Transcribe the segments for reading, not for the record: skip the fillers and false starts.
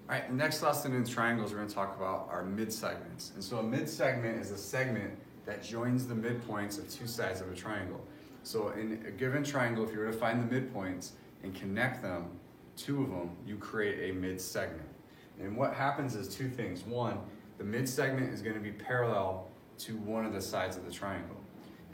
All right, the next lesson in triangles we're going to talk about are mid-segments. And so a mid-segment is a segment that joins the midpoints of two sides of a triangle. So in a given triangle, if you were to find the midpoints and connect them, two of them, you create a mid-segment. And what happens is two things. One, the mid-segment is going to be parallel to one of the sides of the triangle.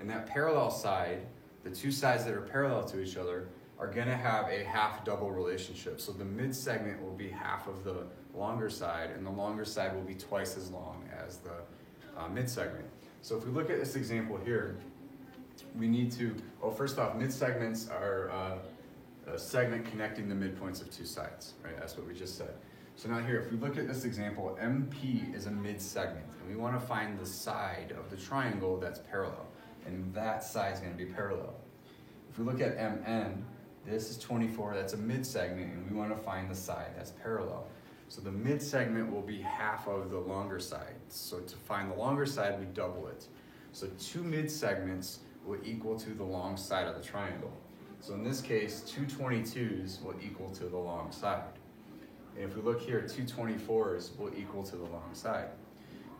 And that parallel side, the two sides that are parallel to each other, are going to have a half-double relationship. So the mid-segment will be half of the longer side, and the longer side will be twice as long as the mid-segment. So if we look at this example here, we need to, well, first off, mid-segments are a segment connecting the midpoints of two sides, right? That's what we just said. So now here, if we look at this example, MP is a mid-segment, and we want to find the side of the triangle that's parallel, and that side is going to be parallel. If we look at MN, this is 24, that's a mid-segment, and we want to find the side that's parallel. So the mid-segment will be half of the longer side. So to find the longer side, we double it. So two mid-segments will equal to the long side of the triangle. So in this case, two 22s will equal to the long side. And if we look here, two 24s will equal to the long side.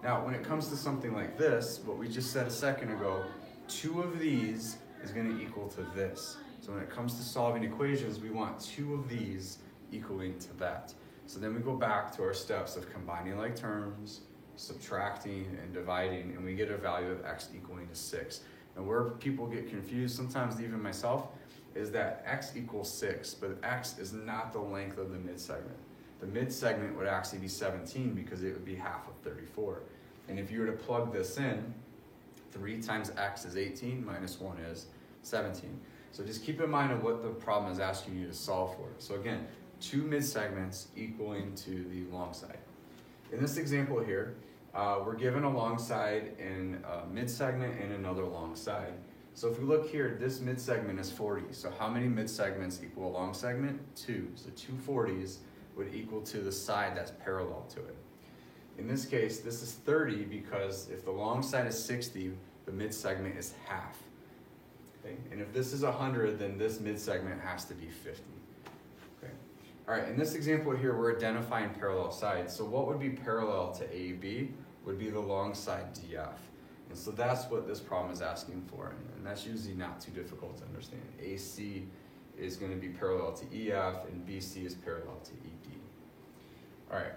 Now, when it comes to something like this, what we just said a second ago, two of these is going to equal to this. So when it comes to solving equations, we want two of these equaling to that. So then we go back to our steps of combining like terms, subtracting, and dividing, and we get a value of x equaling to 6. And where people get confused, sometimes even myself, is that x equals 6, but x is not the length of the mid-segment. The mid-segment would actually be 17 because it would be half of 34. And if you were to plug this in, 3 times x is 18, minus 1 is 17. So just keep in mind of what the problem is asking you to solve for. So again, two mid-segments equaling to the long side. In this example here, we're given a long side and a mid-segment and another long side. So if we look here, this mid-segment is 40. So how many mid-segments equal a long segment? 2. So two 40s would equal to the side that's parallel to it. In this case, this is 30 because if the long side is 60, the mid-segment is half. Okay? And if this is 100, then this mid-segment has to be 50. Okay. All right, in this example here, we're identifying parallel sides. So what would be parallel to AB would be the long side DF. And so that's what this problem is asking for. And that's usually not too difficult to understand. AC is going to be parallel to EF, and BC is parallel to ED. All right.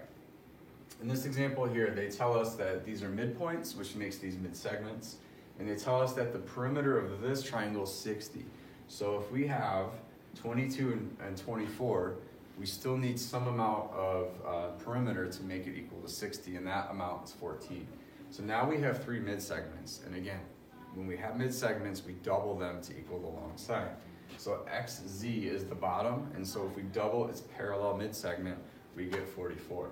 In this example here, they tell us that these are midpoints, which makes these mid-segments. And they tell us that the perimeter of this triangle is 60. So if we have 22 and 24, we still need some amount of perimeter to make it equal to 60, and that amount is 14. So now we have 3 mid-segments. And again, when we have mid-segments, we double them to equal the long side. So XZ is the bottom, and so if we double its parallel mid-segment, we get 44.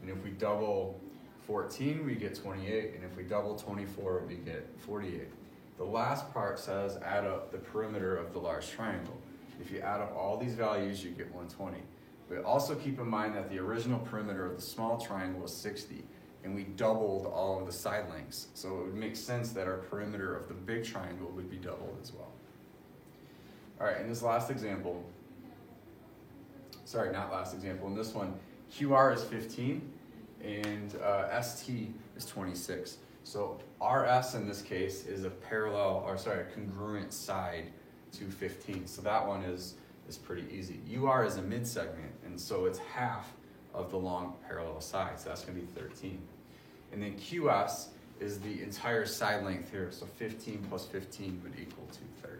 And if we double 14, we get 28, and if we double 24, we get 48. The last part says add up the perimeter of the large triangle. If you add up all these values, you get 120. But also keep in mind that the original perimeter of the small triangle was 60, and we doubled all of the side lengths. So it would make sense that our perimeter of the big triangle would be doubled as well. All right, in this last example, sorry, not last example, in this one, QR is 15, and ST is 26. So RS in this case is a congruent side to 15. So that one is pretty easy. UR is a mid-segment, and so it's half of the long parallel side, so that's going to be 13. And then QS is the entire side length here, so 15 plus 15 would equal to 30.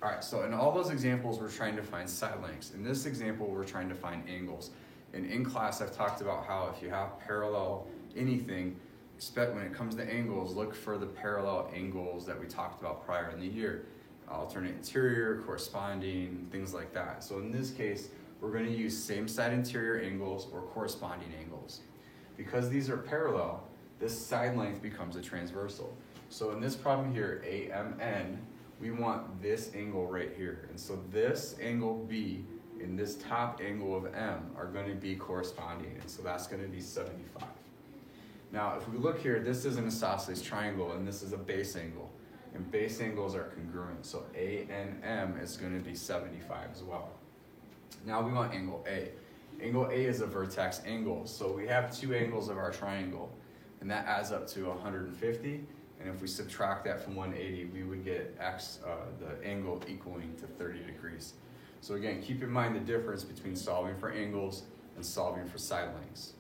All right, so in all those examples, we're trying to find side lengths. In this example, we're trying to find angles. And in class, I've talked about how if you have parallel anything, when it comes to angles, look for the parallel angles that we talked about prior in the year. Alternate interior, corresponding, things like that. So in this case, we're going to use same side interior angles or corresponding angles. Because these are parallel, this side length becomes a transversal. So in this problem here, AMN, we want this angle right here. And so this angle B and this top angle of M are going to be corresponding. And so that's going to be 75. Now, if we look here, this is an isosceles triangle, and this is a base angle. And base angles are congruent. So ANM is going to be 75 as well. Now we want angle A. Angle A is a vertex angle. So we have two angles of our triangle, and that adds up to 150. And if we subtract that from 180, we would get the angle equaling to 30 degrees. So again, keep in mind the difference between solving for angles and solving for side lengths.